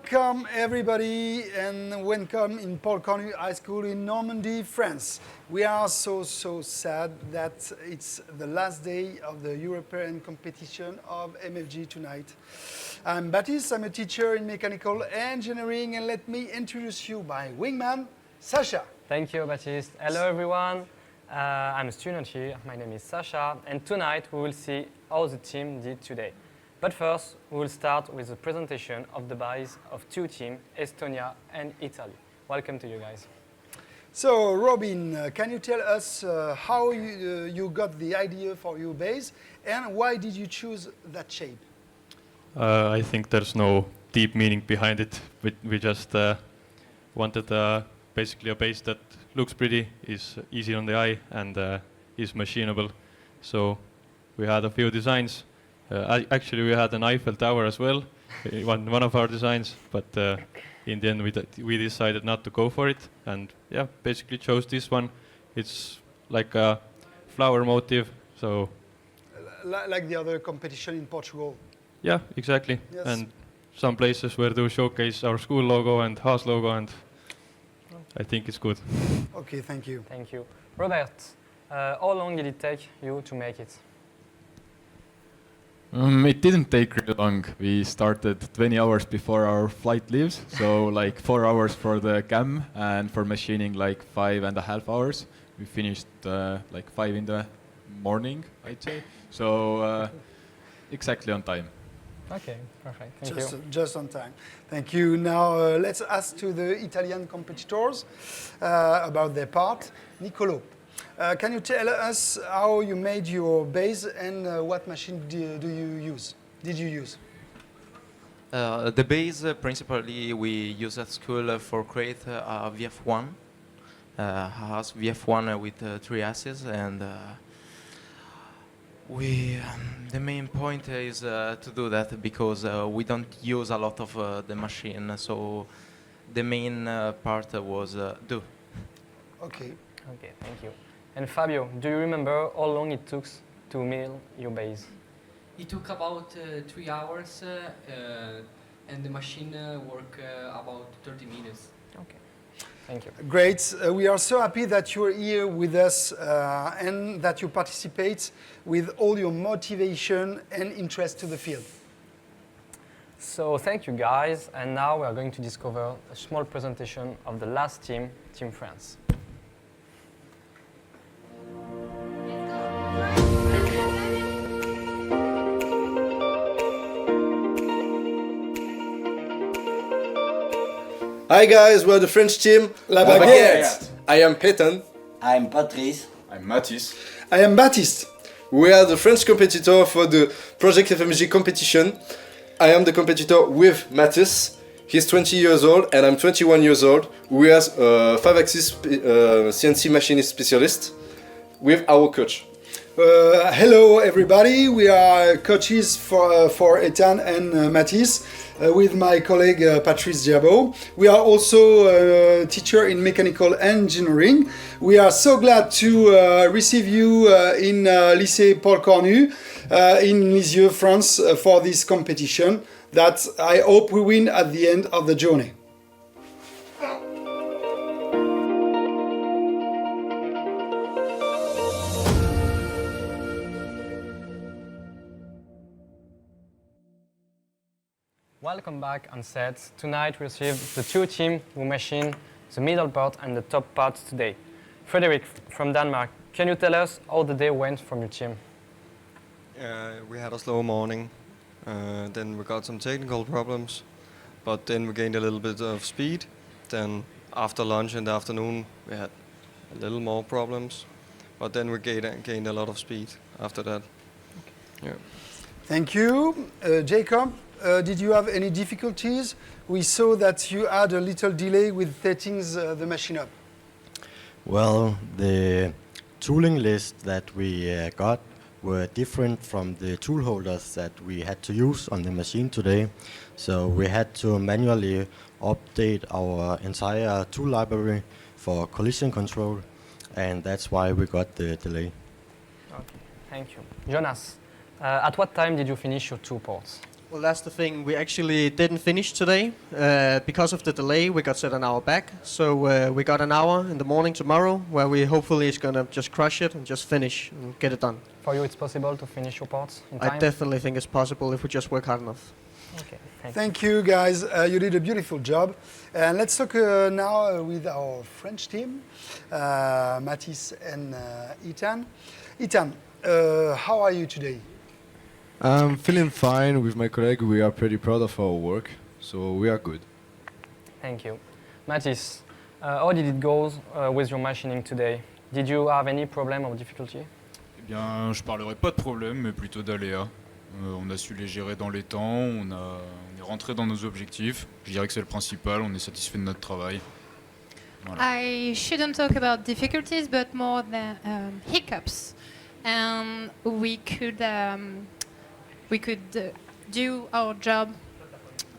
Welcome everybody and welcome in Paul Cornu High School in Normandy, France. We are so sad that it's the last day of the European competition of MFG tonight. I'm Baptiste, I'm a teacher in mechanical engineering, and let me introduce you my wingman, Sasha. Thank you, Baptiste. Hello everyone, I'm a student here, my name is Sasha, and tonight we will see how the team did today. But first, we will start with a presentation of the buys of two teams, Estonia and Italy. Welcome to you guys. So, Robin, can you tell us how you got the idea for your base and why did you choose that shape? I think there's no deep meaning behind it. We just wanted basically a base that looks pretty, is easy on the eye, and is machinable. So we had a few designs. Actually, we had an Eiffel Tower as well, one of our designs, but in the end we decided not to go for it, and yeah, basically chose this one. It's like a flower motif, so... Like the other competition in Portugal? Yeah, exactly. Yes. And some places where they showcase our school logo and house logo, and I think it's good. Okay, thank you. Thank you. Robert, how long did it take you to make it? It didn't take really long. We started 20 hours before our flight leaves, so like 4 hours for the cam, and for machining like 5.5 hours. We finished like 5 in the morning, I'd say. So exactly on time. Okay, perfect. Thank you. Just on time. Thank you. Now let's ask to the Italian competitors about their part. Nicolo, can you tell us how you made your base and what machine did you use? The base, principally, we use at school for create a VF1. Has VF1 with 3 axes, and the main point is to do that because we don't use a lot of the machine, so the main part was do. Okay. Okay, thank you. And Fabio, do you remember how long it took to mill your base? It took about 3 hours and the machine worked about 30 minutes. Okay, thank you. Great. We are so happy that you're here with us and that you participate with all your motivation and interest to the field. So thank you guys, and now we are going to discover a small presentation of the last team, Team France. Hi guys, we're the French team, La Baguette. I am Peyton. I'm Patrice. I'm Mathis. I am Baptiste. We are the French competitor for the Project FMG competition. I am the competitor with Mathis. He's 20 years old and I'm 21 years old. We are 5-axis CNC machinist specialist with our coach. Hello everybody, we are coaches for Ethan and Mathis with my colleague Patrice Diabo. We are also a teacher in mechanical engineering. We are so glad to receive you in Lycée Paul Cornu in Lisieux, France for this competition that I hope we win at the end of the journey. Welcome back on set. Tonight we received the two teams who machined the middle part and the top parts today. Frederick from Denmark, can you tell us how the day went from your team? We had a slow morning, then we got some technical problems, but then we gained a little bit of speed. Then after lunch in the afternoon we had a little more problems, but then we gained a lot of speed after that. Okay. Yeah. Thank you. Jacob, did you have any difficulties? We saw that you had a little delay with setting the machine up. Well, the tooling list that we got were different from the tool holders that we had to use on the machine today. So we had to manually update our entire tool library for collision control, and that's why we got the delay. Okay, thank you. Jonas, at what time did you finish your 2 ports? Well, that's the thing. We actually didn't finish today. Because of the delay, we got set an hour back. So we got an hour in the morning tomorrow where we hopefully is going to just crush it and just finish and get it done. For you, it's possible to finish your parts in I time? definitely think it's possible if we just work hard enough. Okay, Thank you, guys. You did a beautiful job. And let's talk now with our French team, Mathis and Ethan. Ethan, how are you today? I'm feeling fine with my colleague. We are pretty proud of our work, so we are good. Thank you. Mathis, how did it go with your machining today? Did you have any problem or difficulty? Eh bien, je parlerai pas de problème, mais plutôt d'aléas. On a su les gérer dans les temps, on est rentré dans nos objectifs. Je dirais que c'est le principal, on est satisfait de notre travail. Voilà. I shouldn't talk about difficulties, but more the hiccups. And we could do our job,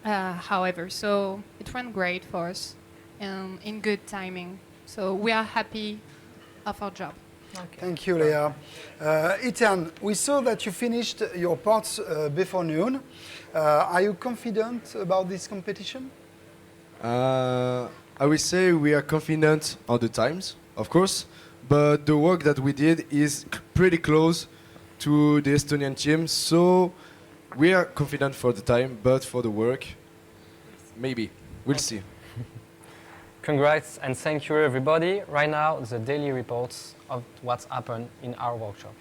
however. So it went great for us, in good timing. So we are happy of our job. Okay. Thank you, Leah. Ethan, we saw that you finished your parts before noon. Are you confident about this competition? I will say we are confident on the times, of course, but the work that we did is pretty close to the Estonian team, so we are confident for the time, but for the work, maybe. We'll see. Congrats and thank you, everybody. Right now, the daily reports of what's happened in our workshop.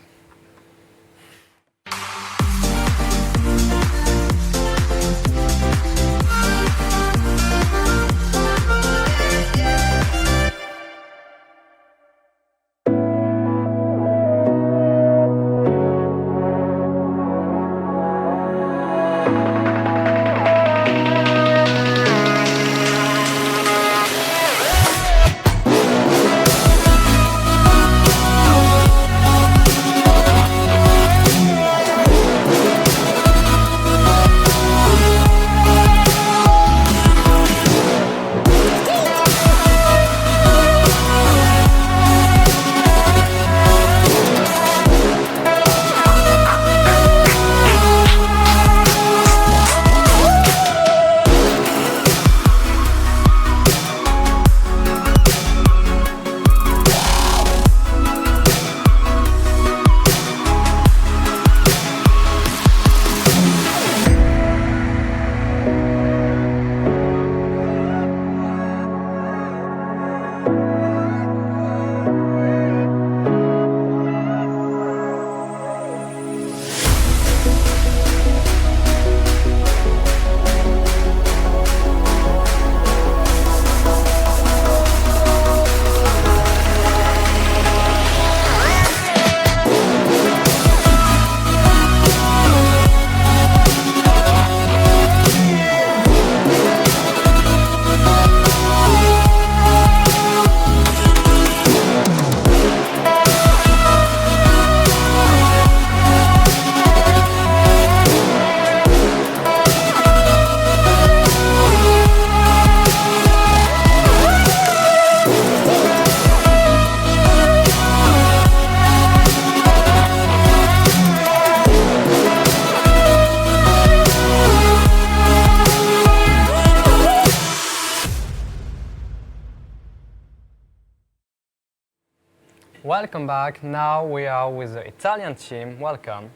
Welcome back. Now we are with the Italian team. Welcome.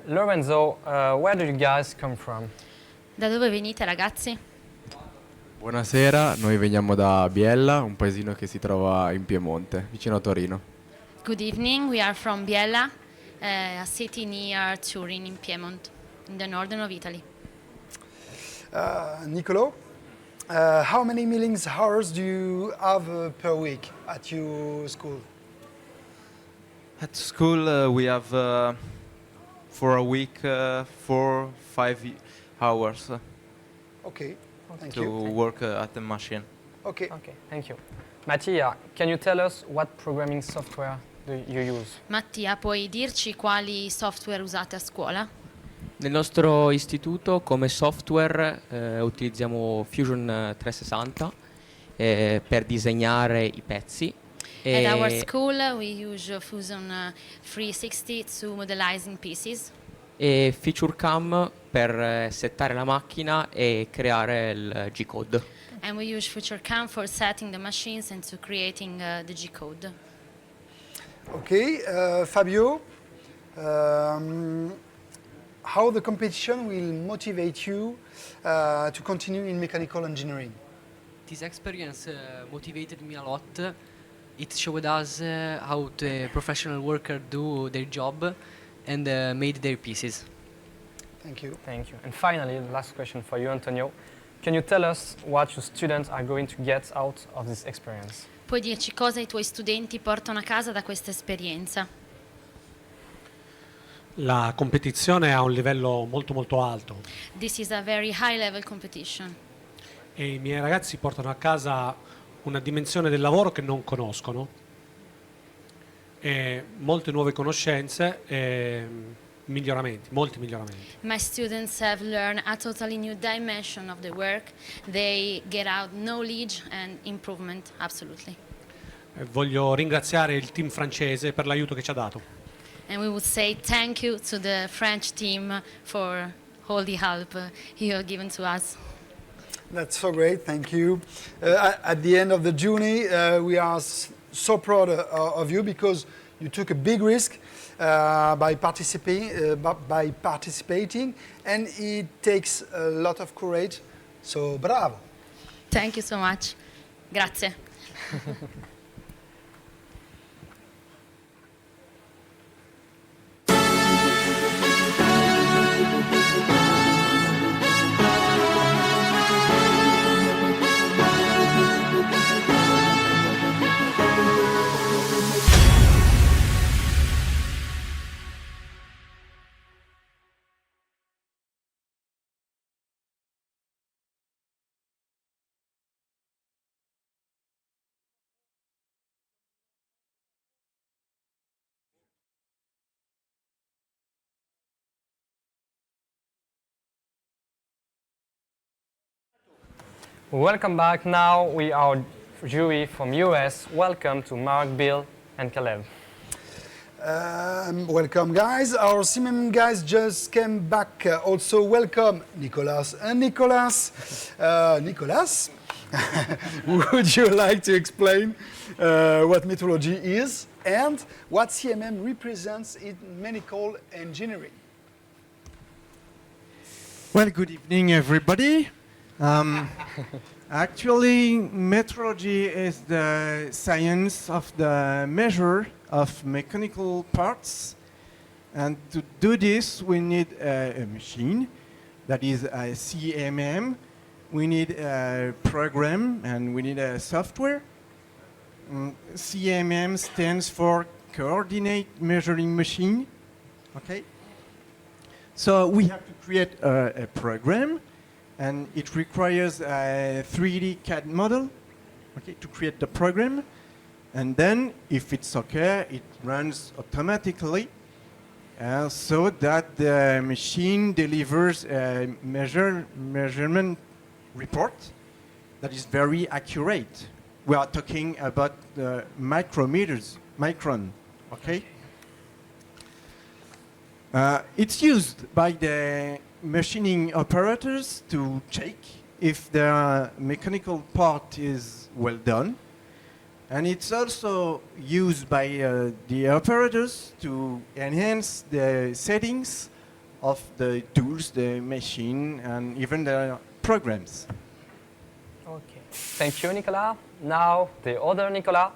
Lorenzo, where do you guys come from? Da dove venite, ragazzi? Buonasera, noi veniamo da Biella, un paesino che si trova in Piemonte, vicino a Torino. Good evening, we are from Biella, a city near Turin in Piedmont, in the northern of Italy. Nicolo, how many millings hours do you have per week at your school? At school, we have for a week 4-5 hours Okay, thank to you. work at the machine. Okay. Okay, thank you. Mattia, can you tell us what programming software do you use? Mattia, puoi dirci quali software usate a scuola? Nel nostro istituto come software utilizziamo Fusion 360 per disegnare i pezzi. At our school we use Fusion 360 to modelizing pieces. e Feature Cam per settare la macchina e creare il G-code. And we use Future Cam for setting the machines and to creating the G-code. Okay, Fabio, how the competition will motivate you to continue in mechanical engineering? This experience motivated me a lot. It showed us how the professional workers do their job and made their pieces. Thank you. Thank you. And finally, the last question for you, Antonio. Can you tell us what your students are going to get out of this experience? Puoi dirci cosa i tuoi studenti portano a casa da questa esperienza? La competizione è a un livello molto molto alto This is a very high level competition. e i miei ragazzi portano a casa una dimensione del lavoro che non conoscono e molte nuove conoscenze e miglioramenti, molti miglioramenti. My students have learned a totally new dimension of the work. They get out knowledge and improvement, absolutely. Voglio ringraziare il team francese per l'aiuto che ci ha dato. And we would say thank you to the French team for all the help you have given to us. That's so great, thank you. At the end of the journey, we are so proud of you because you took a big risk by participating, and it takes a lot of courage. So bravo. Thank you so much. Grazie. Welcome back. Now we are jury from US. Welcome to Mark, Bill, and Caleb. Welcome, guys. Our CMM guys just came back. Also, welcome, Nicolas and Nicolas. Nicolas, would you like to explain what metrology is and what CMM represents in medical engineering? Well, good evening, everybody. Actually, metrology is the science of the measure of mechanical parts. And to do this, we need a machine that is a CMM. We need a program and we need a software. CMM stands for Coordinate Measuring Machine. Okay? So we have to create a program, and it requires a 3D CAD model, okay, to create the program. And then, if it's okay, it runs automatically so that the machine delivers a measurement report that is very accurate. We are talking about the micron, okay? It's used by the machining operators to check if the mechanical part is well done. And it's also used by the operators to enhance the settings of the tools, the machine, and even the programs. Okay. Thank you, Nicolas. Now, the other Nicolas.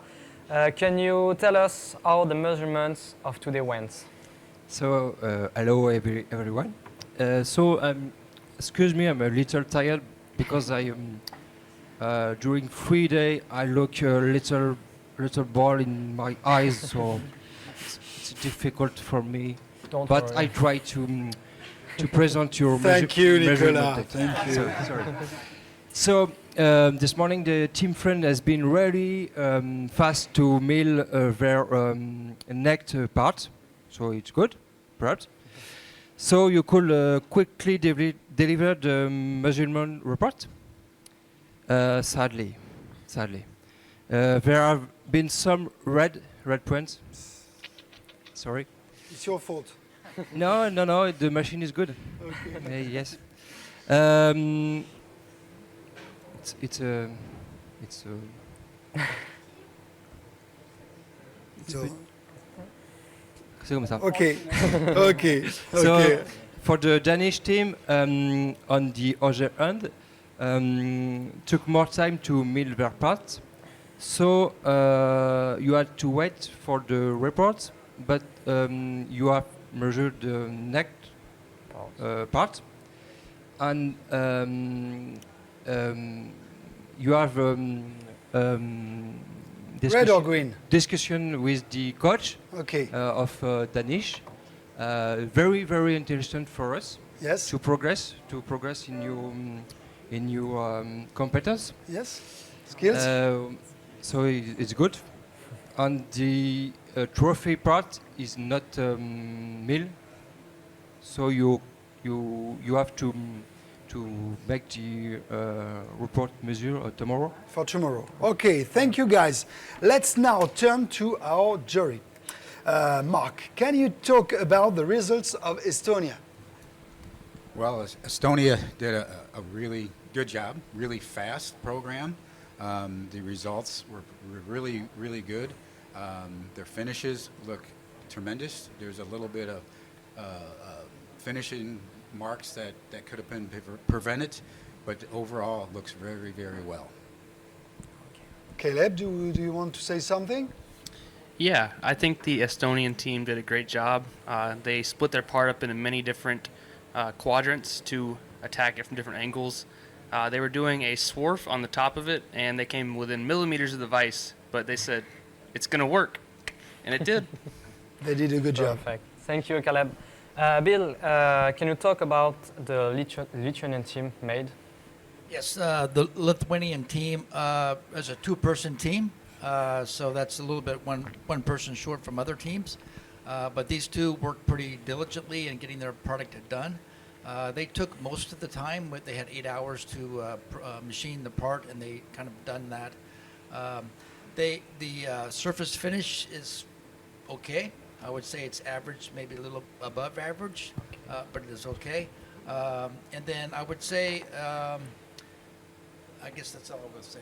Can you tell us how the measurements of today went? So, hello everyone. Excuse me, I'm a little tired because I during 3 days I look a little ball in my eyes, so it's difficult for me. Don't but worry. I try to present your Thank you, measurement. Nicolas. Thank you. Sorry. So this morning the team friend has been really fast to mill their necked part, so it's good, perhaps. So you could quickly deliver the measurement report. Sadly, there have been some red points. Sorry. It's your fault. No. The machine is good. Okay. Yes. It's So, C'est comme ça. Okay. Okay. So Okay. for the Danish team, on the other hand, took more time to mill their parts. So you had to wait for the report, but you have measured the neck part, and you have Red or green? discussion with the coach Okay. of Danish. Very, very interesting for us. Yes. To progress in your competence. Yes. Skills. So it's good. And the trophy part is not mill. So you have to make the report measure tomorrow. For tomorrow. Okay, thank you guys. Let's now turn to our jury. Mark, can you talk about the results of Estonia? Well, Estonia did a really good job, really fast program. The results were really, really good. Their finishes look tremendous. There's a little bit of finishing marks that could have been prevented, but overall it looks very, very well. Caleb, do you want to say something? Yeah, I think the Estonian team did a great job. They split their part up into many different quadrants to attack it from different angles. They were doing a swarf on the top of it, and they came within millimeters of the vise, but they said, it's going to work. And it did. They did a good job. Perfect. Thank you, Caleb. Bill, can you talk about the Lithuanian team made? Yes, the Lithuanian team is a two-person team, so that's a little bit one person short from other teams. But these two worked pretty diligently in getting their product done. They took most of the time. They had 8 hours to machine the part, and they kind of done that. The surface finish is okay. I would say it's average, maybe a little above average, but it is okay. And then I would say, I guess that's all I will say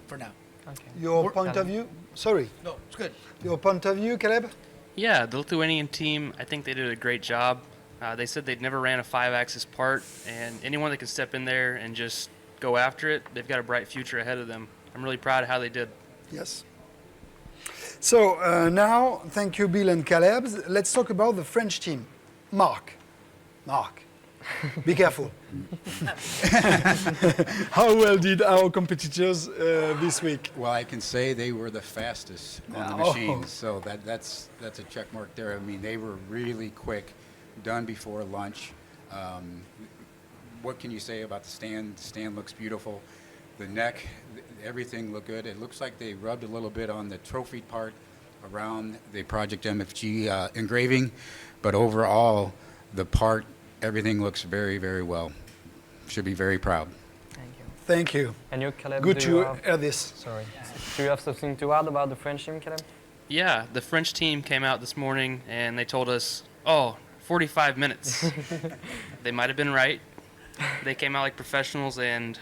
for now. Okay. Your point of view? Sorry. No, it's good. Your point of view, Caleb? Yeah, the Lithuanian team, I think they did a great job. They said they'd never ran a 5-axis part, and anyone that can step in there and just go after it, they've got a bright future ahead of them. I'm really proud of how they did. Yes. So now, thank you, Bill and Caleb. Let's talk about the French team. Mark, be careful. How well did our competitors this week? Well, I can say they were the fastest on the machines, so that's a check mark there. I mean, they were really quick, done before lunch. What can you say about the stand? The stand looks beautiful. The neck, everything looked good. It looks like they rubbed a little bit on the trophy part around the Project MFG engraving, but overall, the part, everything looks very, very well. Should be very proud. Thank you. Thank you. And you, Caleb? Good to hear this. Sorry. Do you have something to add about the French team, Caleb? Yeah, the French team came out this morning and they told us, 45 minutes. They might have been right. They came out like professionals, and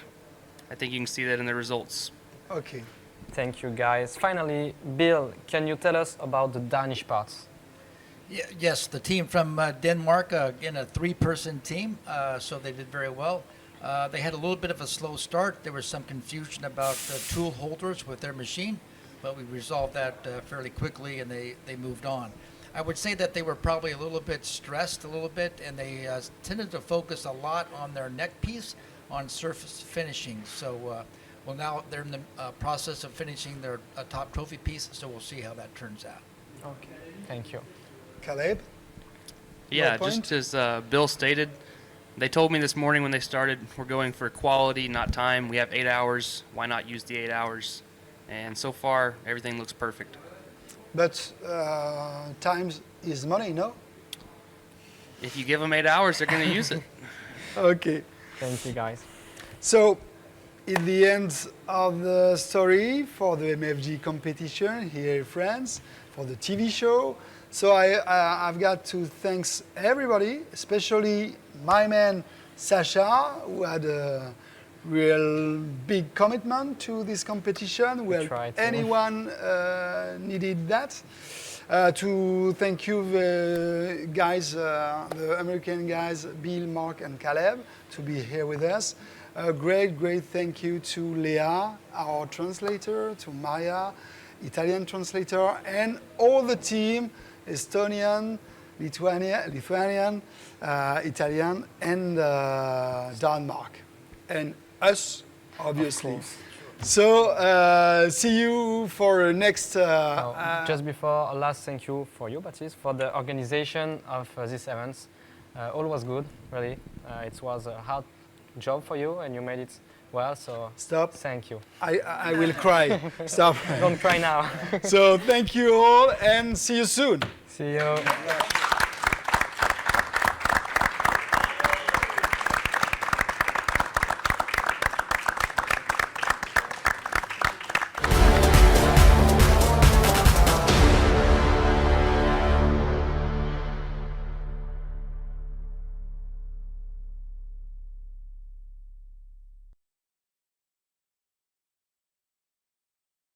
I think you can see that in the results. Okay. Thank you, guys. Finally, Bill, can you tell us about the Danish parts? Yes, the team from Denmark, again, a three-person team, so they did very well. They had a little bit of a slow start. There was some confusion about the tool holders with their machine, but we resolved that fairly quickly, and they moved on. I would say that they were probably a little bit stressed and they tended to focus a lot on their neck piece, on surface finishing. So, now they're in the process of finishing their top trophy piece, so we'll see how that turns out. Okay, thank you. Caleb? Yeah, just as Bill stated, they told me this morning when they started, we're going for quality, not time. We have 8 hours. Why not use the 8 hours? And so far, everything looks perfect. But time is money, no? If you give them 8 hours, they're going to use it. Okay. Thank you, guys. So, in the end of the story for the MFG competition here in France, for the TV show. So I've got to thanks everybody, especially my man Sasha, who had a real big commitment to this competition. Well, anyone needed that. To thank you, the guys, the American guys, Bill, Mark, and Caleb, to be here with us. A great thank you to Leah, our translator, to Maya, Italian translator, and all the team, Estonian, Lithuanian, Italian, and Denmark, and us, obviously. So, see you for next... just before, a last thank you for you, Baptiste, for the organization of these events. All was good, really. It was a hard job for you, and you made it well, so stop. Thank you. I will cry. Stop. Don't cry now. So, thank you all, and see you soon. See you.